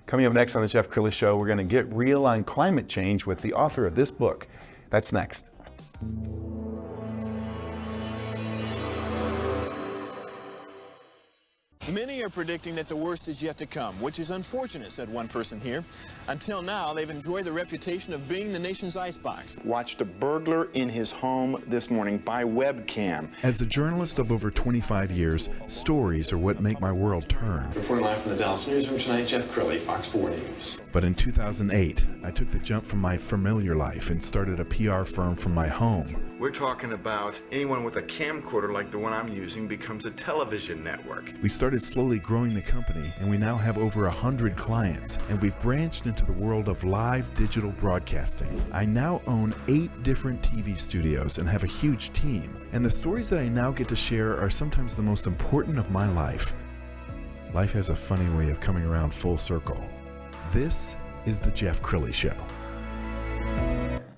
Coming up next on the Jeff Crilley Show, we're going to get real on climate change with the author of this book. That's next. Many are predicting that the worst is yet to come, which is unfortunate, said one person here. Until now, they've enjoyed the reputation of being the nation's icebox. Watched a burglar in his home this morning by webcam. As a journalist of over 25 years, stories are what make my world turn. Reporting live from the Dallas newsroom tonight, Jeff Crilley, Fox 4 News. But in 2008, I took the jump from my familiar life and started a PR firm from my home. We're talking about anyone with a camcorder like the one I'm using becomes a television network. We started slowly growing the company, and we now have over 100 clients, and we've branched into the world of live digital broadcasting. I now own 8 different TV studios and have a huge team, and the stories that I now get to share are sometimes the most important of my life. Life has a funny way of coming around full circle. This is the Jeff Crilley Show.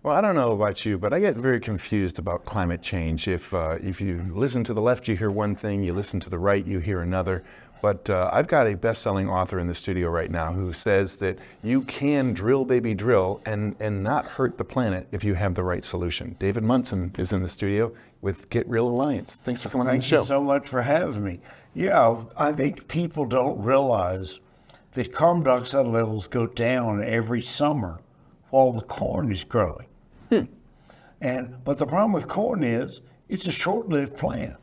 Well, I don't know about you, but I get very confused about climate change. If you listen to the left, you hear one thing. You listen to the right, you hear another. But I've got a best-selling author in the studio right now who says that you can drill, baby, drill, and not hurt the planet if you have the right solution. David Munson is in the studio with Get Real Alliance. Thanks for coming on the show. Thank you so much for having me. Yeah, I think people don't realize that carbon dioxide levels go down every summer while the corn is growing. But the problem with corn is it's a short-lived plant.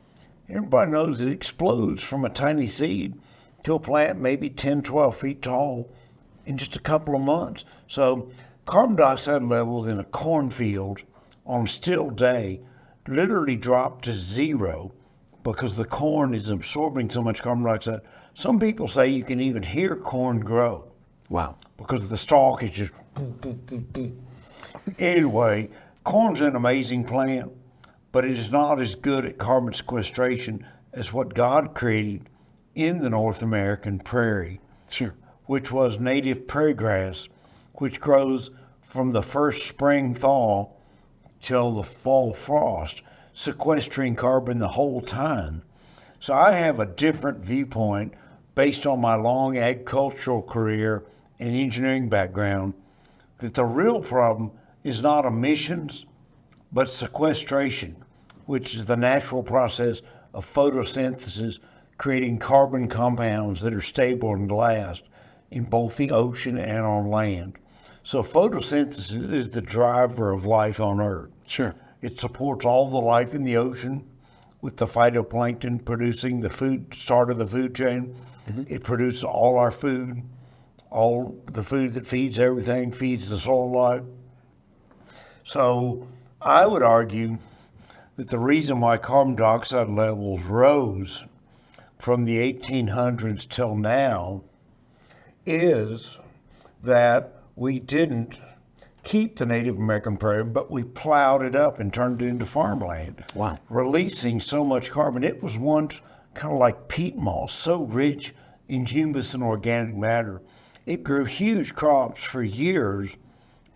Everybody knows it explodes from a tiny seed to a plant maybe 10, 12 feet tall in just a couple of months. So carbon dioxide levels in a cornfield on a still day literally drop to zero because the corn is absorbing so much carbon dioxide. Some people say you can even hear corn grow. Wow. Because the stalk is just boop, boop, boop, boop. Anyway, corn's an amazing plant, but it is not as good at carbon sequestration as what God created in the North American prairie, Sure. which was native prairie grass, which grows from the first spring thaw till the fall frost, sequestering carbon the whole time. So I have a different viewpoint based on my long agricultural career and engineering background, that the real problem is not emissions, but sequestration, which is the natural process of photosynthesis, creating carbon compounds that are stable and last in both the ocean and on land. So photosynthesis is the driver of life on Earth. Sure. It supports all the life in the ocean with the phytoplankton producing the food, start of the food chain. Mm-hmm. It produces all our food, all the food that feeds everything, feeds the soil life. So I would argue that the reason why carbon dioxide levels rose from the 1800s till now is that we didn't keep the Native American prairie, but we plowed it up and turned it into farmland. Wow. Releasing so much carbon. It was once kind of like peat moss, so rich in humus and organic matter. It grew huge crops for years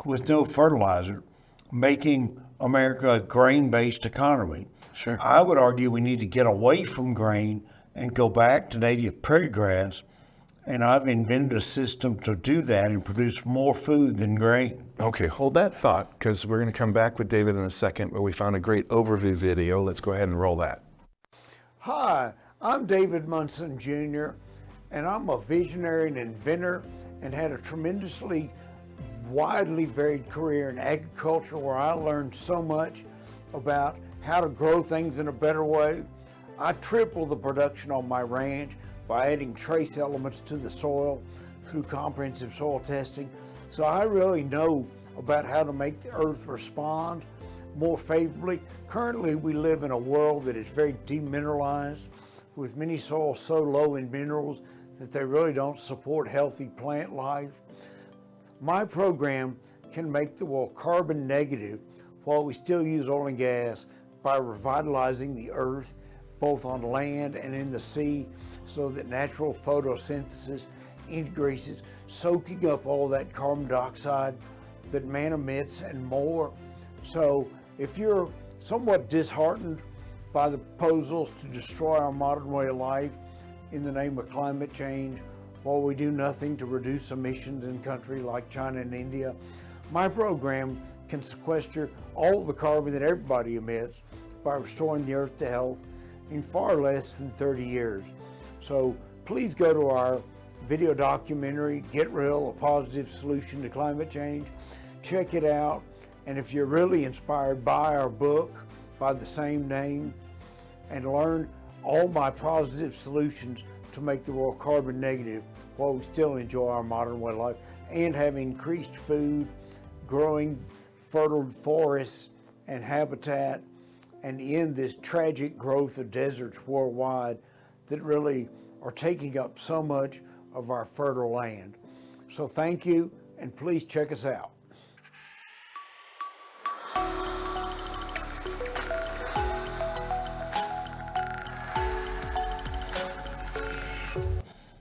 with no fertilizer, making America a grain-based economy. Sure. I would argue we need to get away from grain and go back to native prairie grass, and I've invented a system to do that and produce more food than grain. Okay, hold that thought, because we're going to come back with David in a second, but we found a great overview video. Let's go ahead and roll that. Hi, I'm David Munson Jr., and I'm a visionary and inventor and had a tremendously widely varied career in agriculture where I learned so much about how to grow things in a better way. I tripled the production on my ranch by adding trace elements to the soil through comprehensive soil testing. So I really know about how to make the earth respond more favorably. Currently, we live in a world that is very demineralized, with many soils so low in minerals that they really don't support healthy plant life. My program can make the world carbon negative while we still use oil and gas by revitalizing the earth, both on land and in the sea, so that natural photosynthesis integrates, soaking up all that carbon dioxide that man emits and more. So if you're somewhat disheartened by the proposals to destroy our modern way of life in the name of climate change, while we do nothing to reduce emissions in countries like China and India, my program can sequester all the carbon that everybody emits by restoring the earth to health in far less than 30 years. So please go to our video documentary, Get Real, A Positive Solution to Climate Change. Check it out. And if you're really inspired, buy our book by the same name and learn all my positive solutions to make the world carbon negative while we still enjoy our modern way of life and have increased food, growing fertile forests and habitat, and end this tragic growth of deserts worldwide that really are taking up so much of our fertile land. So thank you, and please check us out.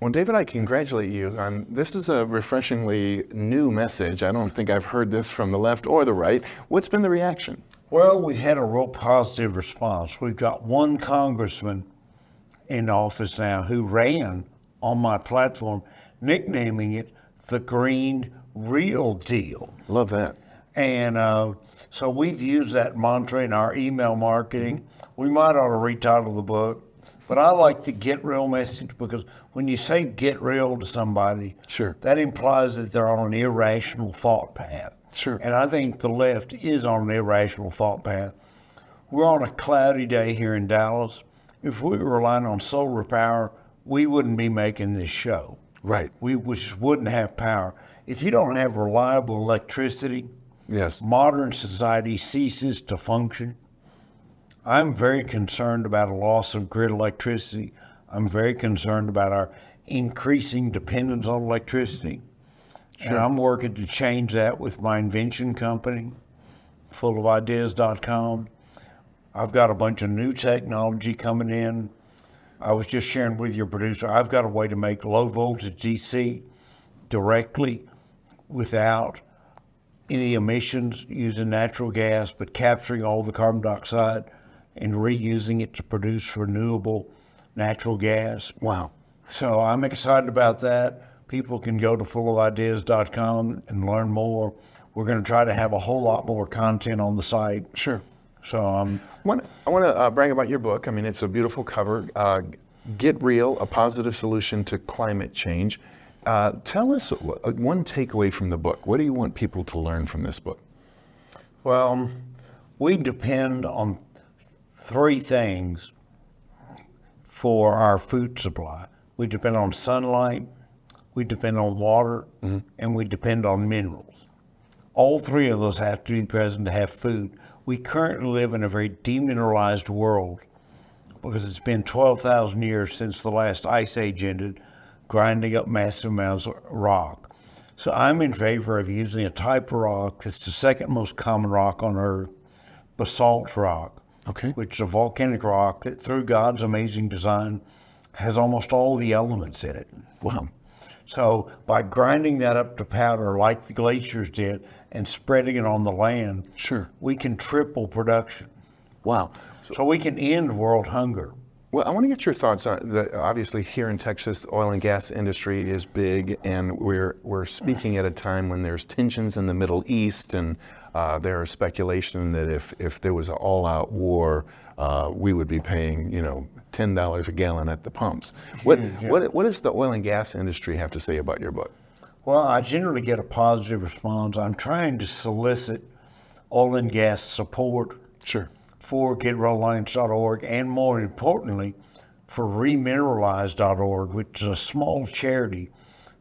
Well, David, I congratulate you on this. Is a refreshingly new message. I don't think I've heard this from the left or the right. What's been the reaction? Well, we've had a real positive response. We've got one congressman in office now who ran on my platform, nicknaming it the Green Real Deal. Love that. And so we've used that mantra in our email marketing. We might ought to retitle the book, but I like the Get Real message because when you say get real to somebody, sure, that implies that they're on an irrational thought path. Sure. And I think the left is on an irrational thought path. We're on a cloudy day here in Dallas. If we were relying on solar power, we wouldn't be making this show. Right. We just wouldn't have power. If you don't have reliable electricity, yes, modern society ceases to function. I'm very concerned about a loss of grid electricity. I'm very concerned about our increasing dependence on electricity. Sure. And I'm working to change that with my invention company, fullofideas.com. I've got a bunch of new technology coming in. I was just sharing with your producer, I've got a way to make low voltage DC directly without any emissions using natural gas, but capturing all the carbon dioxide and reusing it to produce renewable natural gas. Wow. So I'm excited about that. People can go to fullofideas.com and learn more. We're going to try to have a whole lot more content on the site. Sure. So I want to brag about your book. I mean, it's a beautiful cover. Get Real, A Positive Solution to Climate Change. Tell us one takeaway from the book. What do you want people to learn from this book? Well, we depend on three things for our food supply. We depend on sunlight, we depend on water, and we depend on minerals. All three of those have to be present to have food. We currently live in a very demineralized world because it's been 12,000 years since the last ice age ended, grinding up massive amounts of rock. So I'm in favor of using a type of rock that's the second most common rock on Earth, basalt rock, which is a volcanic rock that through God's amazing design has almost all the elements in it. Wow. So by grinding that up to powder like the glaciers did and spreading it on the land, sure, we can triple production. Wow. So we can end world hunger. Well, I want to get your thoughts on that. Obviously, here in Texas, the oil and gas industry is big, and we're speaking at a time when there's tensions in the Middle East, and there is speculation that if there was an all-out war, we would be paying, $10 a gallon at the pumps. What does the oil and gas industry have to say about your book? Well, I generally get a positive response. I'm trying to solicit oil and gas support. Sure. For GetRealAlliance.org, and more importantly, for Remineralize.org, which is a small charity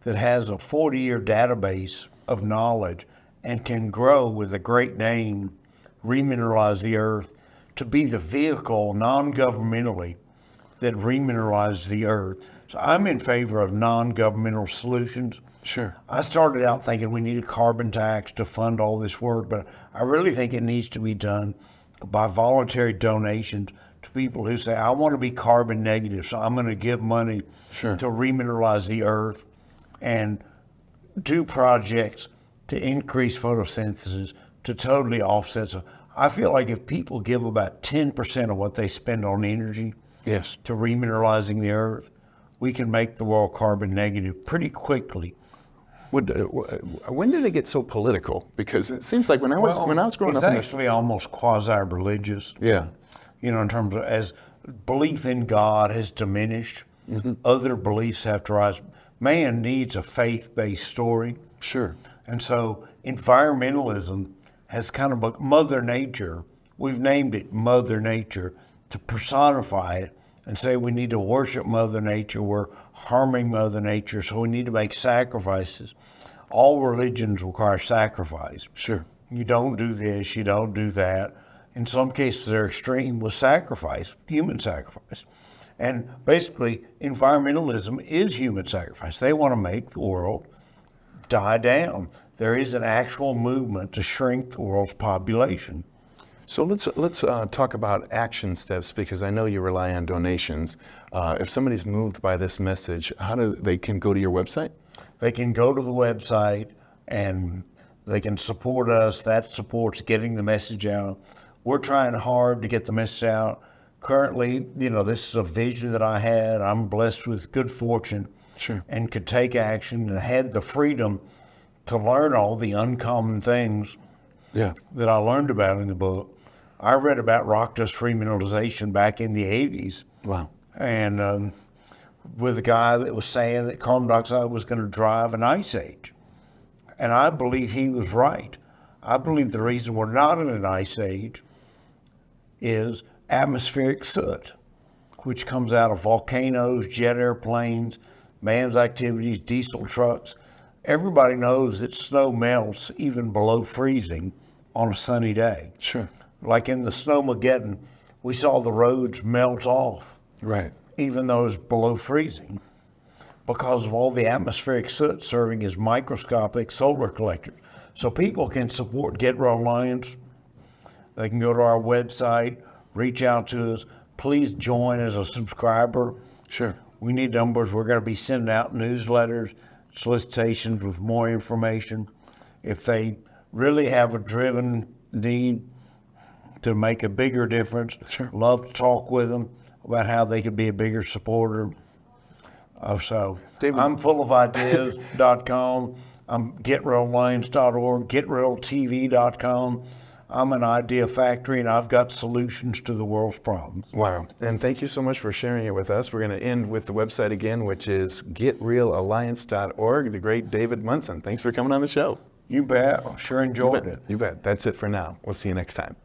that has a 40-year database of knowledge and can grow with a great name, Remineralize the Earth, to be the vehicle non-governmentally that remineralizes the Earth. So I'm in favor of non-governmental solutions. Sure. I started out thinking we need a carbon tax to fund all this work, but I really think it needs to be done by voluntary donations to people who say, I want to be carbon negative, so I'm going to give money to remineralize the Earth and do projects to increase photosynthesis to totally offset. So I feel like if people give about 10% of what they spend on energy to remineralizing the Earth, we can make the world carbon negative pretty quickly. When did it get so political? Because it seems like when I was growing up, it's actually almost quasi-religious. Yeah. You know, in terms of as belief in God has diminished, other beliefs have to rise. Man needs a faith-based story. Sure. And so environmentalism has kind of Mother Nature. We've named it Mother Nature to personify it and say we need to worship Mother Nature. We're harming Mother Nature, so we need to make sacrifices. All religions require sacrifice. Sure. You don't do this, you don't do that. In some cases, they're extreme with sacrifice, human sacrifice. And basically, environmentalism is human sacrifice. They want to make the world die down. There is an actual movement to shrink the world's population. So let's talk about action steps, because I know you rely on donations. If somebody's moved by this message, they can go to your website? They can go to the website and they can support us. That supports getting the message out. We're trying hard to get the message out. Currently, you know, this is a vision that I had. I'm blessed with good fortune. Sure. And could take action and had the freedom to learn all the uncommon things that I learned about in the book. I read about rock dust free mineralization back in the 80s. Wow. And with a guy that was saying that carbon dioxide was going to drive an ice age. And I believe he was right. I believe the reason we're not in an ice age is atmospheric soot, which comes out of volcanoes, jet airplanes, man's activities, diesel trucks. Everybody knows that snow melts even below freezing on a sunny day. Sure. Like in the Snowmageddon, we saw the roads melt off. Right. Even though it's below freezing, because of all the atmospheric soot serving as microscopic solar collectors. So people can support Get Real Alliance. They can go to our website, reach out to us. Please join as a subscriber. Sure. We need numbers. We're going to be sending out newsletters, solicitations with more information. If they really have a driven need to make a bigger difference, sure, love to talk with them about how they could be a bigger supporter. So David, I'm fullofideas.com. I'm getrealminds.org, getrealtv.com. I'm an idea factory, and I've got solutions to the world's problems. Wow. And thank you so much for sharing it with us. We're going to end with the website again, which is getrealalliance.org. The great David Munson. Thanks for coming on the show. You bet. Sure enjoyed it. You bet. That's it for now. We'll see you next time.